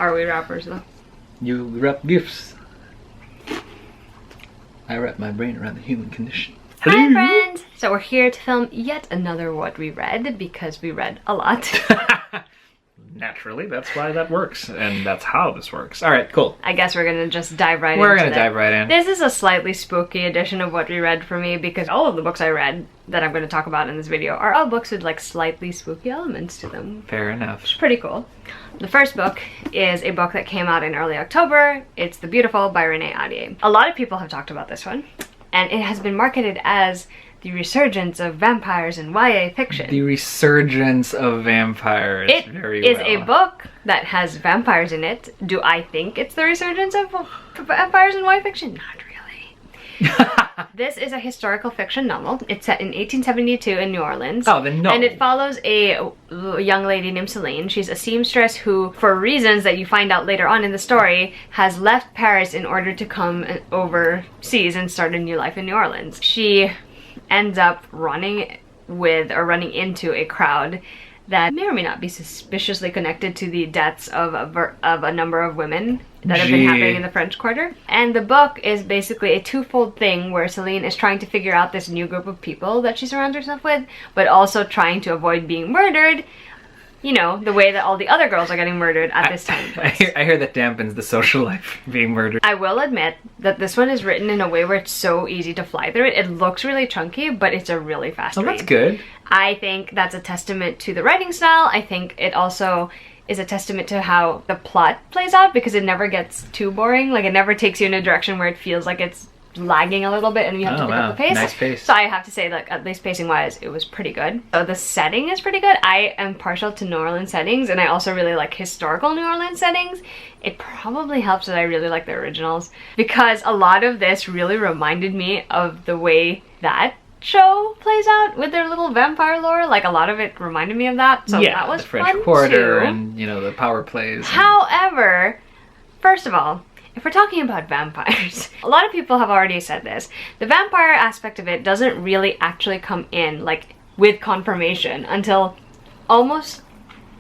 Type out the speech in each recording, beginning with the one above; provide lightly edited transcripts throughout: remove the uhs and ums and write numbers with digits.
Are we rappers though? You wrap gifts. I wrap my brain around the human condition. Hi friends! So we're here to film yet another What We Read because we read a lot. Naturally, that's why that works, and that's how this works. Alright, cool. I guess we're gonna just dive right in. We're gonna dive right in. This is a slightly spooky edition of What We Read for me because all of the books I read that I'm gonna talk about in this video are all books with like slightly spooky elements to them. Fair enough. It's pretty cool. The first book is a book that came out in early October. It's The Beautiful by Renee Ahdieh. A lot of people have talked about this one, and it has been marketed as the resurgence of vampires in YA fiction. The resurgence of vampires. It very is well. a book that has vampires in it. Do I think it's the resurgence of vampires in YA fiction? Not really. This is a historical fiction novel. It's set in 1872 in New Orleans. Oh, then no. And it follows a young lady named Celine. She's a seamstress who, for reasons that you find out later on in the story, has left Paris in order to come overseas and start a new life in New Orleans. She ends up running into a crowd that may or may not be suspiciously connected to the deaths of a number of women that have been happening in the French Quarter. And the book is basically a twofold thing where Celine is trying to figure out this new group of people that she surrounds herself with, but also trying to avoid being murdered, you know, the way that all the other girls are getting murdered at this time. I hear that dampens the social life, being murdered. I will admit that this one is written in a way where it's so easy to fly through it. It looks really chunky, but it's a really fast read. That's good. I think that's a testament to the writing style. I think it also is a testament to how the plot plays out because it never gets too boring. Like, it never takes you in a direction where it feels like it's lagging a little bit and you have to pick up the pace. Nice pace. So I have to say, like, at least pacing wise, it was pretty good. So the setting is pretty good. I am partial to New Orleans settings, and I also really like historical New Orleans settings. It probably helps that I really like the originals because a lot of this really reminded me of the way that show plays out with their little vampire lore. Like, a lot of it reminded me of that. So yeah, that was the French fun Quarter too. And, you know, the power plays. However, first of all, if we're talking about vampires, a lot of people have already said this. The vampire aspect of it doesn't really actually come in, like, with confirmation until almost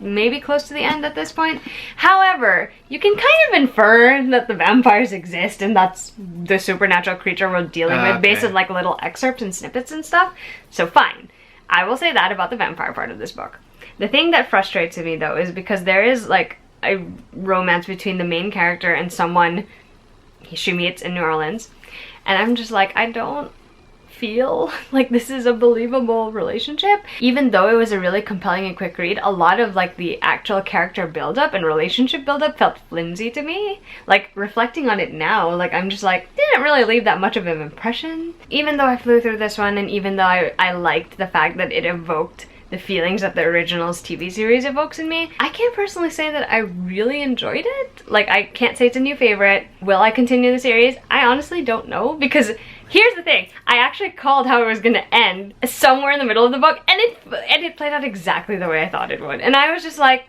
maybe close to the end at this point. However, you can kind of infer that the vampires exist and that's the supernatural creature we're dealing with based on, like, little excerpts and snippets and stuff. So fine. I will say that about the vampire part of this book. The thing that frustrates me, though, is because there is, like, a romance between the main character and someone she meets in New Orleans, and I'm just like, I don't feel like this is a believable relationship. Even though it was a really compelling and quick read, a lot of, like, the actual character buildup and relationship buildup felt flimsy to me. Like, reflecting on it now, like, I'm just like, didn't really leave that much of an impression. Even though I flew through this one, and even though I liked the fact that it evoked the feelings that the original's TV series evokes in me, I can't personally say that I really enjoyed it. Like, I can't say it's a new favorite. Will I continue the series? I honestly don't know, because here's the thing. I actually called how it was gonna end somewhere in the middle of the book, and it played out exactly the way I thought it would. And I was just like...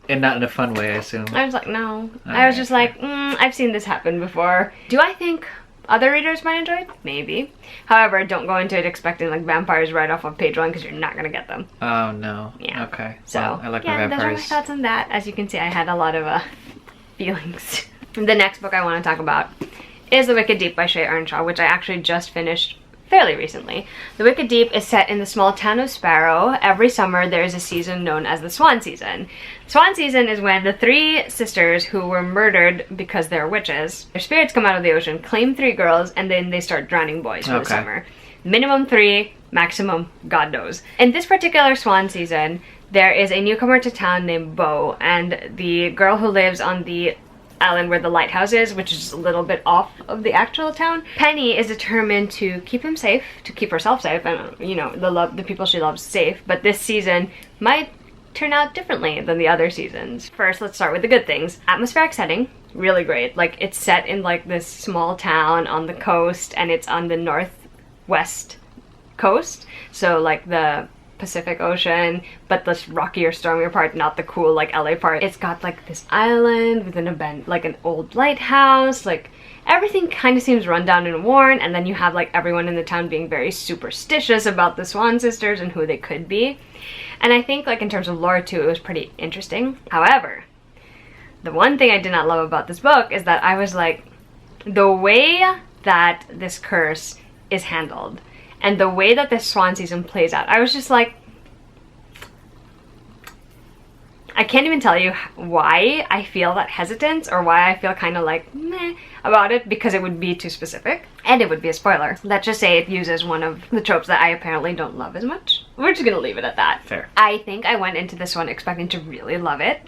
And not in a fun way, I assume. I was like, no. I was just like, I've seen this happen before. Do I think other readers might enjoy it? Maybe. However, don't go into it expecting, like, vampires right off of page one because you're not gonna get them. Oh, no. Yeah. Okay. So, well, I like yeah, my vampires. those are my thoughts on that. As you can see, I had a lot of feelings. The next book I want to talk about is The Wicked Deep by Shea Earnshaw, which I actually just finished fairly recently. The Wicked Deep is set in the small town of Sparrow. Every summer there is a season known as the Swan Season. Swan Season is when the three sisters who were murdered because they're witches, their spirits come out of the ocean, claim 3 girls, and then they start drowning boys for the summer. Minimum 3, maximum God knows. In this particular Swan Season, there is a newcomer to town named Beau, and the girl who lives on the island where the lighthouse is, which is just a little bit off of the actual town, Penny is determined to keep him safe, to keep herself safe, and, you know, the people she loves safe. But this season might turn out differently than the other seasons. First, let's start with the good things. Atmospheric setting, really great. Like, it's set in, like, this small town on the coast, and it's on the northwest coast, so, like, the Pacific Ocean, but the rockier, stormier part, not the cool, like, LA part. It's got, like, this island with an old lighthouse. Like, everything kind of seems run down and worn, and then you have, like, everyone in the town being very superstitious about the Swan sisters and who they could be. And I think, like, in terms of lore too, it was pretty interesting. However, The one thing I did not love about this book is that I was like, the way that this curse is handled and the way that this swan season plays out, I was just like, I can't even tell you why I feel that hesitance or why I feel kind of like meh about it, because it would be too specific and it would be a spoiler. Let's just say it uses one of the tropes that I apparently don't love as much. We're just gonna leave it at that. Fair. I think I went into this one expecting to really love it,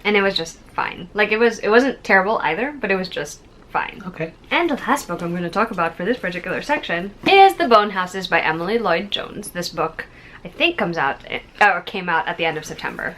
and it was just fine. Like, it wasn't terrible either, but it was just fine. Okay. And the last book I'm going to talk about for this particular section is The Bone Houses by Emily Lloyd Jones. This book, I think, came out at the end of September.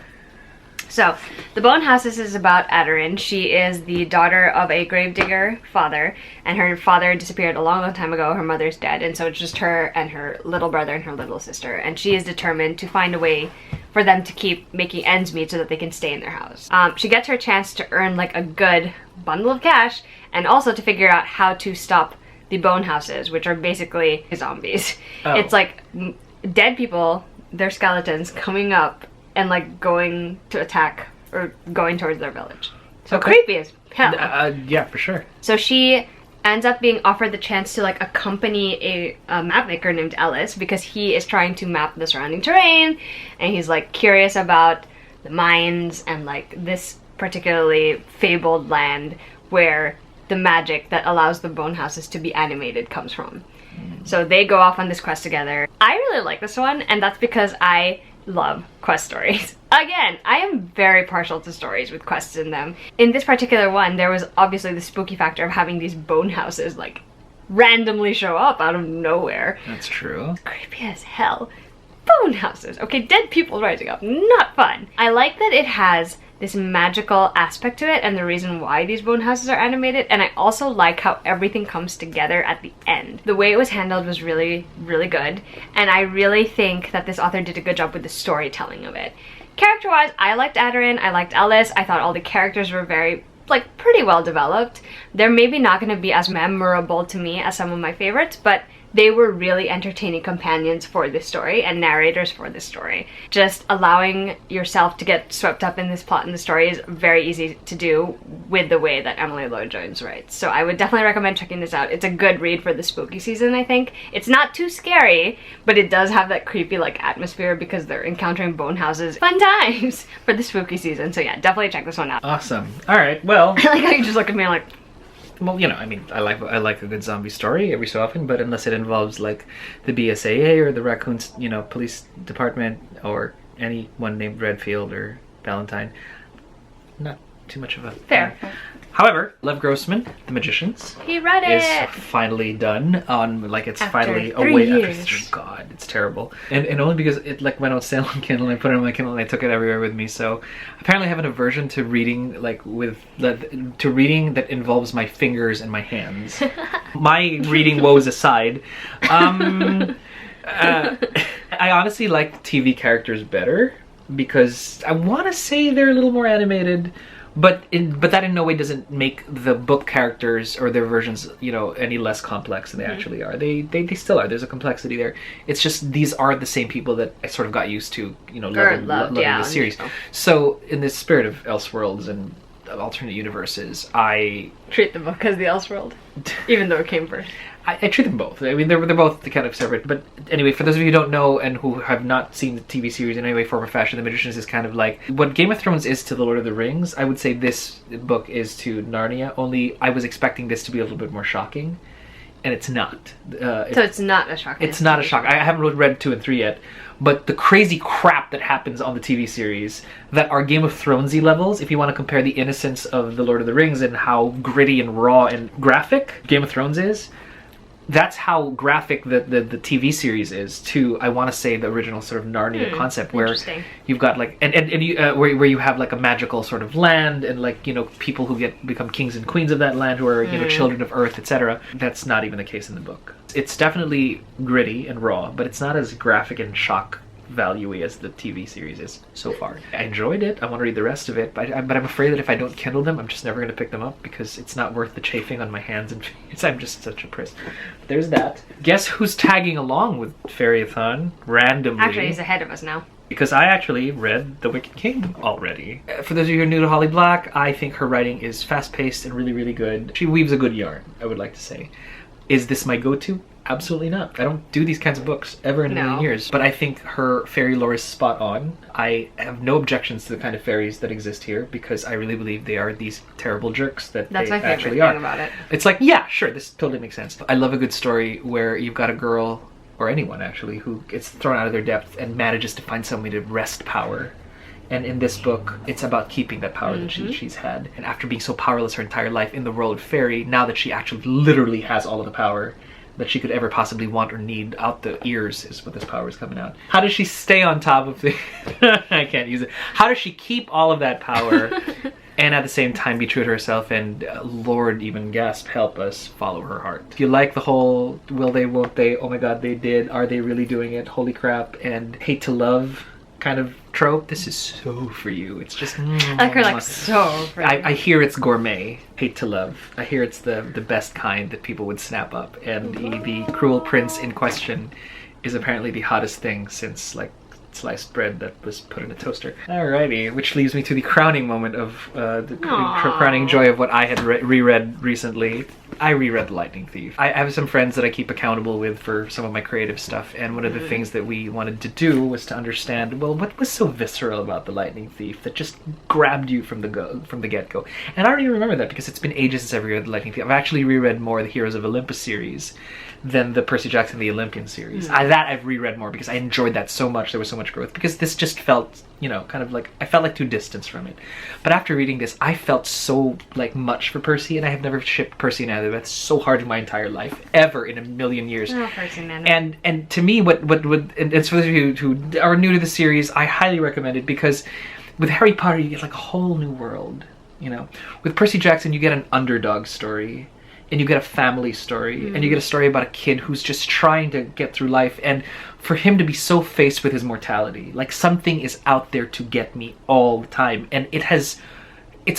So, The Bone Houses is about Aderin. She is the daughter of a gravedigger father, and her father disappeared a long, long time ago. Her mother's dead, and so it's just her and her little brother and her little sister, and she is determined to find a way for them to keep making ends meet so that they can stay in their house. She gets her chance to earn like a good bundle of cash, and also to figure out how to stop the bone houses, which are basically zombies. Oh. It's like dead people, their skeletons coming up and like going to attack or going towards their village. So Okay. creepy as hell. Yeah, for sure. So she ends up being offered the chance to like accompany a map maker named Ellis, because he is trying to map the surrounding terrain, and he's like curious about the mines and like this particularly fabled land where the magic that allows the bone houses to be animated comes from. So they go off on this quest together. I really like this one, and that's because I love quest stories. Again, I am very partial to stories with quests in them. In this particular one, there was obviously the spooky factor of having these bone houses like randomly show up out of nowhere. That's true. Creepy as hell. Bone houses. Okay, dead people rising up. Not fun. I like that it has this magical aspect to it and the reason why these bone houses are animated, and I also like how everything comes together at the end. The way it was handled was really, really good, and I really think that this author did a good job with the storytelling of it. Character-wise, I liked Aderin, I liked Ellis, I thought all the characters were very, like, pretty well developed. They're maybe not going to be as memorable to me as some of my favorites, but they were really entertaining companions for this story and narrators for this story. Just allowing yourself to get swept up in this plot and the story is very easy to do with the way that Emily Lloyd Jones writes. So I would definitely recommend checking this out. It's a good read for the spooky season, I think. It's not too scary, but it does have that creepy like atmosphere because they're encountering bone houses. Fun times for the spooky season. So yeah, definitely check this one out. Awesome. All right. Well, I like how you just look at me like, well, you know, I mean, I like a good zombie story every so often, but unless it involves like the BSAA or the Raccoons, you know, police department or anyone named Redfield or Valentine, not too much of a fair. However, Lev Grossman, The Magicians, He read it! is finally done on, like, it's After finally 3 away years. after, God, it's terrible. And only because it, like, went on sale on Kindle, and I put it on my Kindle and I took it everywhere with me, so apparently I have an aversion to reading, like, to reading that involves my fingers and my hands. My reading woes aside, I honestly like TV characters better, because I want to say they're a little more animated, but that in no way doesn't make the book characters or their versions, you know, any less complex than they actually are. They still are. There's a complexity there. It's just these are the same people that I sort of got used to, you know, loving the series. So in the spirit of Elseworlds and alternate universes, I treat the book as the Elseworld, even though it came first. I treat them both. I mean, they're both kind of separate. But anyway, for those of you who don't know and who have not seen the TV series in any way, form, or fashion, The Magicians is kind of like what Game of Thrones is to The Lord of the Rings. I would say this book is to Narnia, only I was expecting this to be a little bit more shocking, and it's not. So it's not a shock. It's not a shock. I haven't read 2 and 3 yet, but the crazy crap that happens on the TV series that are Game of Thronesy levels, if you want to compare the innocence of The Lord of the Rings and how gritty and raw and graphic Game of Thrones is, that's how graphic the TV series is to, I want to say, the original sort of Narnia concept, where you've got like and you, where you have like a magical sort of land and, like, you know, people who become kings and queens of that land who are, you know, children of Earth, etc. That's not even the case in the book. It's definitely gritty and raw, but it's not as graphic and shock value-y as the TV series is so far. I enjoyed it. I want to read the rest of it, but I'm afraid that if I don't Kindle them, I'm just never going to pick them up because it's not worth the chafing on my hands and feet. I'm just such a priss. There's that. Guess who's tagging along with Fairy-a-thon randomly? Actually, he's ahead of us now. because I actually read The Wicked King already. For those of you who are new to Holly Black, I think her writing is fast-paced and really, really good. She weaves a good yarn, I would like to say. Is this my go-to? Absolutely not. I don't do these kinds of books ever in a million years. But I think her fairy lore is spot on. I have no objections to the kind of fairies that exist here because I really believe they are these terrible jerks that That's they my favorite actually thing are. about it. It's like, yeah, sure, this totally makes sense. I love a good story where you've got a girl, or anyone actually, who gets thrown out of their depth and manages to find somebody to wrest power. And in this book, it's about keeping that power that she's had. And after being so powerless her entire life in the world of fairy, now that she actually literally has all of the power that she could ever possibly want or need out the ears is what this power is coming out. How does she stay on top of the... I can't use it. How does she keep all of that power and at the same time be true to herself and Lord, even gasp, help us, follow her heart. If you like the whole will they, won't they, oh my god they did, are they really doing it, holy crap, and hate to love kind of trope, this is so for you. It's just Like her, like, so for you. I hear it's gourmet, hate to love. I hear it's the best kind that people would snap up, and the cruel prince in question is apparently the hottest thing since like sliced bread that was put in a toaster. Alrighty, which leaves me to the crowning moment of the crowning joy of what I had reread recently. I reread The Lightning Thief. I have some friends that I keep accountable with for some of my creative stuff, and one of the things that we wanted to do was to understand, well, what was so visceral about The Lightning Thief that just grabbed you from the get-go? And I don't even remember that because it's been ages since I've reread The Lightning Thief. I've actually reread more of the Heroes of Olympus series than the Percy Jackson the Olympian series. That I've reread more because I enjoyed that so much. There was so much growth because this just felt, you know, kind of like I felt like too distant from it. But after reading this, I felt so like much for Percy, and I have never shipped Percy and Annabeth so hard in my entire life, ever in a million years. Oh, Percy and Annabeth. And to me, what and it's for those of you who are new to the series, I highly recommend it because with Harry Potter you get like a whole new world. You know, with Percy Jackson you get an underdog story. And you get a family story, and you get a story about a kid who's just trying to get through life, and for him to be so faced with his mortality, like something is out there to get me all the time, and it's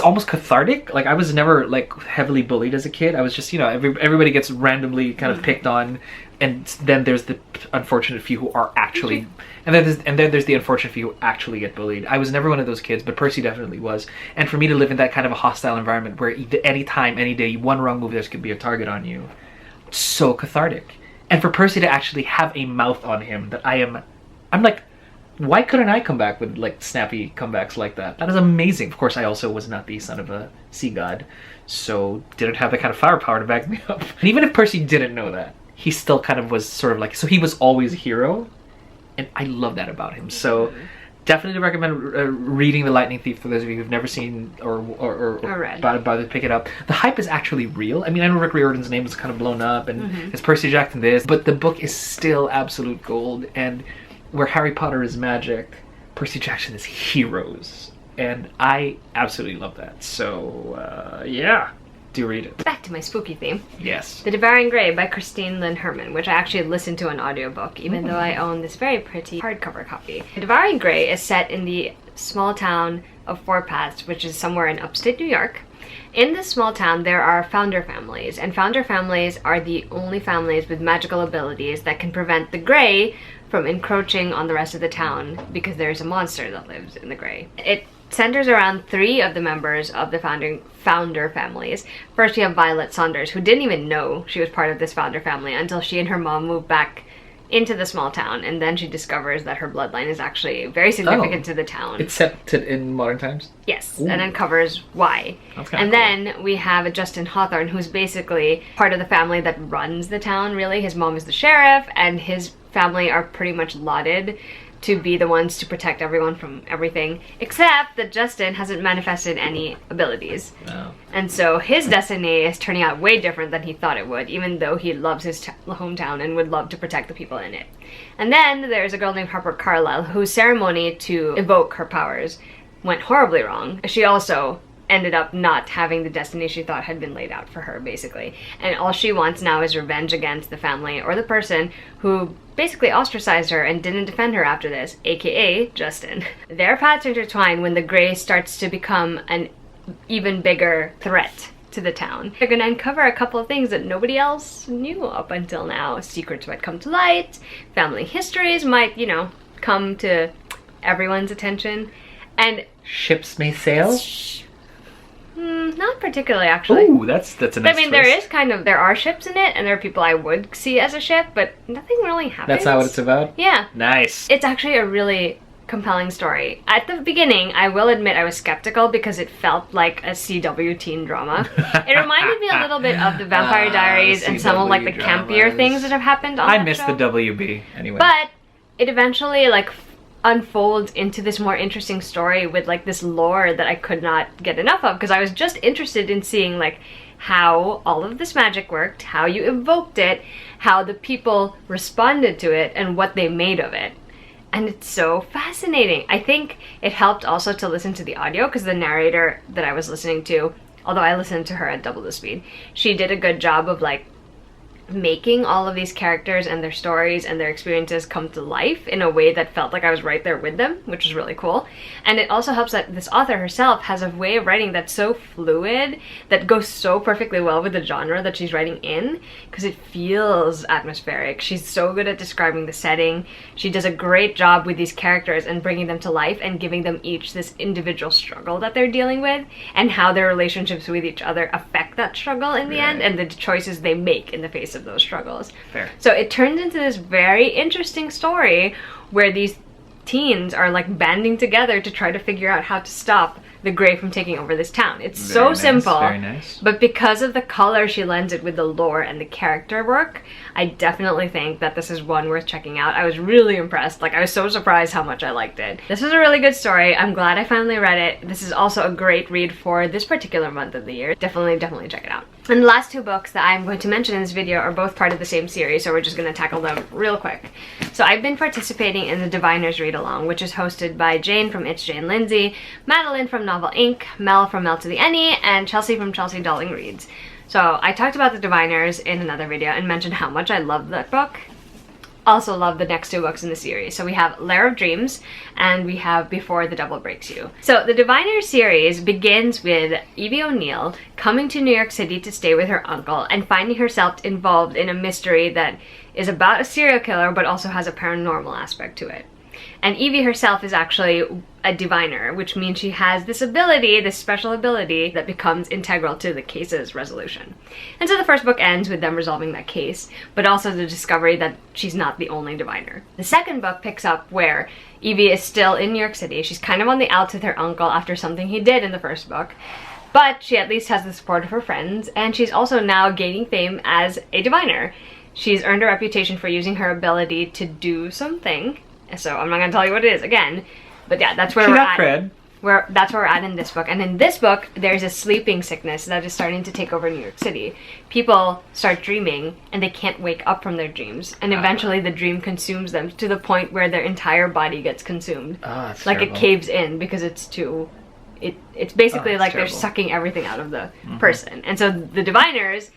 almost cathartic. Like I was never like heavily bullied as a kid. I was just, you know, everybody gets randomly kind of picked on, and then there's the unfortunate few who are actually, and then there's the unfortunate few who actually get bullied. I was never one of those kids, but Percy definitely was. And for me to live in that kind of a hostile environment where any time, any day, one wrong move, there could be a target on you, so cathartic. And for Percy to actually have a mouth on him that I'm like, why couldn't I come back with like snappy comebacks like that? That is amazing. Of course, I also was not the son of a sea god, so didn't have that kind of firepower to back me up. And even if Percy didn't know that, he still kind of was sort of like, so he was always a hero, and I love that about him. So definitely recommend reading The Lightning Thief for those of you who've never seen or read. Bother to pick it up. The hype is actually real. I mean, I know Rick Riordan's name is kind of blown up, and it's Percy Jackson this, but the book is still absolute gold, and where Harry Potter is magic, Percy Jackson is heroes. And I absolutely love that. So, yeah, do read it. Back to my spooky theme. Yes. The Devouring Gray by Christine Lynn Herman, which I actually listened to an audiobook, even though I own this very pretty hardcover copy. The Devouring Gray is set in the small town of Four Paths, which is somewhere in upstate New York. In this small town, there are founder families, and founder families are the only families with magical abilities that can prevent the Gray from encroaching on the rest of the town because there's a monster that lives in the Gray. It centers around 3 of the members of the founder families. First, we have Violet Saunders, who didn't even know she was part of this founder family until she and her mom moved back into the small town, and then she discovers that her bloodline is actually very significant to the town. It's set in modern times? Yes, and uncovers why. And cool. Then we have Justin Hawthorne, who's basically part of the family that runs the town, really. His mom is the sheriff, and his family are pretty much lauded to be the ones to protect everyone from everything, except that Justin hasn't manifested any abilities. Oh. And so his destiny is turning out way different than he thought it would, even though he loves his hometown and would love to protect the people in it. And then there's a girl named Harper Carlisle, whose ceremony to evoke her powers went horribly wrong. She also ended up not having the destiny she thought had been laid out for her, basically. And all she wants now is revenge against the family or the person who basically ostracized her and didn't defend her after this, aka Justin. Their paths intertwine when the Gray starts to become an even bigger threat to the town. They're gonna uncover a couple of things that nobody else knew up until now. Secrets might come to light, family histories might, you know, come to everyone's attention. And ships may sail? Not particularly, actually. Ooh, that's a nice I mean, twist. there are ships in it, and there are people I would see as a ship, but nothing really happens. That's not what it's about? Yeah. Nice. It's actually a really compelling story. At the beginning, I will admit I was skeptical because it felt like a CW teen drama. It reminded me a little bit of the Vampire Diaries and some of like the campier things that have happened on I that miss show. the WB anyway. But it eventually like unfolds into this more interesting story with like this lore that I could not get enough of, because I was just interested in seeing like how all of this magic worked, how you evoked it, how the people responded to it, and what they made of it. And it's so fascinating. I think it helped also to listen to the audio, because the narrator that I was listening to, although I listened to her at double the speed, she did a good job of like making all of these characters and their stories and their experiences come to life in a way that felt like I was right there with them, which is really cool. And it also helps that this author herself has a way of writing that's so fluid, that goes so perfectly well with the genre that she's writing in, because it feels atmospheric. She's so good at describing the setting. She does a great job with these characters and bringing them to life and giving them each this individual struggle that they're dealing with, and how their relationships with each other affect that struggle in the end, and the choices they make in the face of those struggles. Fair. So it turns into this very interesting story where these teens are like banding together to try to figure out how to stop the Gray from taking over this town. It's so simple, very nice. but because of the color she lends it with the lore and the character work, I definitely think that this is one worth checking out. I was really impressed. Like, I was so surprised how much I liked it. This was a really good story. I'm glad I finally read it. This is also a great read for this particular month of the year. Definitely check it out. And the last two books that I'm going to mention in this video are both part of the same series, so we're just going to tackle them real quick. So I've been participating in the Diviners Read Along, which is hosted by Jane from It's Jane Lindsay, Madeline from Novel Inc., Mel from Mel to the Any, and Chelsea from Chelsea Darling Reads. So I talked about the Diviners in another video and mentioned how much I loved that book. Also love the next two books in the series. So we have Lair of Dreams and we have Before the Devil Breaks You. So the Diviners series begins with Evie O'Neill coming to New York City to stay with her uncle and finding herself involved in a mystery that is about a serial killer but also has a paranormal aspect to it. And Evie herself is actually a diviner, which means she has this ability, this special ability that becomes integral to the case's resolution. And so the first book ends with them resolving that case, but also the discovery that she's not the only diviner. The second book picks up where Evie is still in New York City. She's kind of on the outs with her uncle after something he did in the first book, but she at least has the support of her friends, and she's also now gaining fame as a diviner. She's earned a reputation for using her ability to do something. So I'm not going to tell you what it is again, but yeah, that's where we're at. That's where we're at in this book. And in this book, there's a sleeping sickness that is starting to take over New York City. People start dreaming and they can't wake up from their dreams, and eventually the dream consumes them to the point where their entire body gets consumed. That's like terrible. It caves in because it's too... It's basically like terrible. they're sucking everything out of the person. And so the diviners,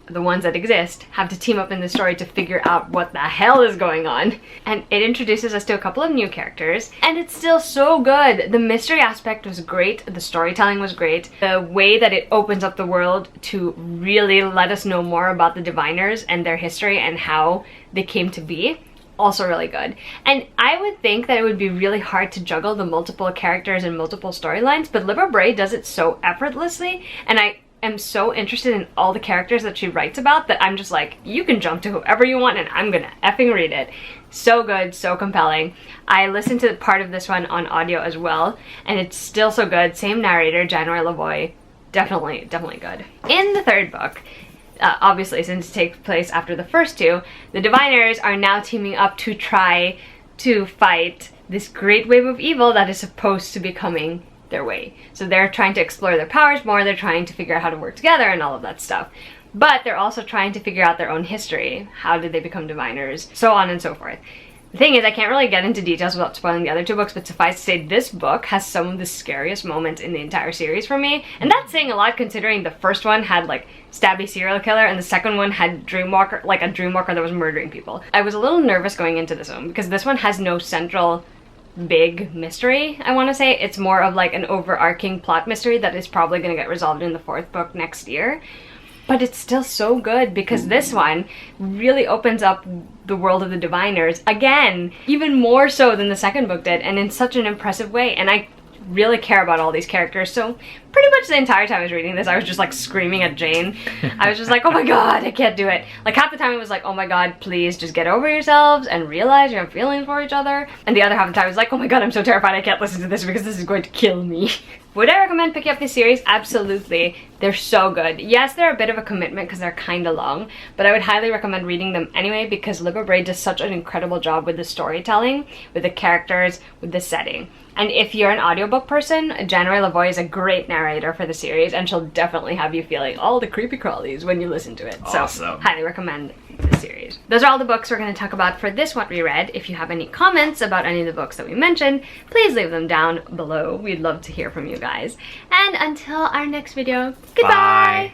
the ones that exist, have to team up in the story to figure out what the hell is going on. And it introduces us to a couple of new characters, and it's still so good. The mystery aspect was great, the storytelling was great, the way that it opens up the world to really let us know more about the diviners and their history and how they came to be, also really good. And I would think that it would be really hard to juggle the multiple characters and multiple storylines, but Libba Bray does it so effortlessly, and I am so interested in all the characters that she writes about that I'm just like, you can jump to whoever you want and I'm gonna effing read it. So good, so compelling. I listened to part of this one on audio as well, and it's still so good. Same narrator, January Lavoie. Definitely good. In the third book, obviously since it takes place after the first two, the diviners are now teaming up to try to fight this great wave of evil that is supposed to be coming their way. So they're trying to explore their powers more, they're trying to figure out how to work together and all of that stuff. But they're also trying to figure out their own history. How did they become diviners? So on and so forth. The thing is, I can't really get into details without spoiling the other two books, but suffice to say, this book has some of the scariest moments in the entire series for me. And that's saying a lot considering the first one had like stabby serial killer and the second one had dreamwalker, like a dreamwalker that was murdering people. I was a little nervous going into this one because this one has no central big mystery, I want to say. It's more of like an overarching plot mystery that is probably going to get resolved in the fourth book next year. but it's still so good because this one really opens up the world of the diviners again, even more so than the second book did, and in such an impressive way. And I really care about all these characters, so pretty much the entire time I was reading this, I was just like screaming at Jane. I was just like, oh my god, I can't do it. Like half the time it was like, oh my god, please just get over yourselves and realize you have feelings for each other. And the other half of the time I was like, oh my god, I'm so terrified I can't listen to this because this is going to kill me. Would I recommend picking up this series? Absolutely. They're so good. Yes, they're a bit of a commitment because they're kind of long, but I would highly recommend reading them anyway because Libba Bray does such an incredible job with the storytelling, with the characters, with the setting. And if you're an audiobook person, January Lavoie is a great narrator for the series, and she'll definitely have you feeling all the creepy crawlies when you listen to it. Awesome. So, highly recommend the series. Those are all the books we're going to talk about for this What We Read. If you have any comments about any of the books that we mentioned, please leave them down below. We'd love to hear from you guys. And until our next video, goodbye! Bye.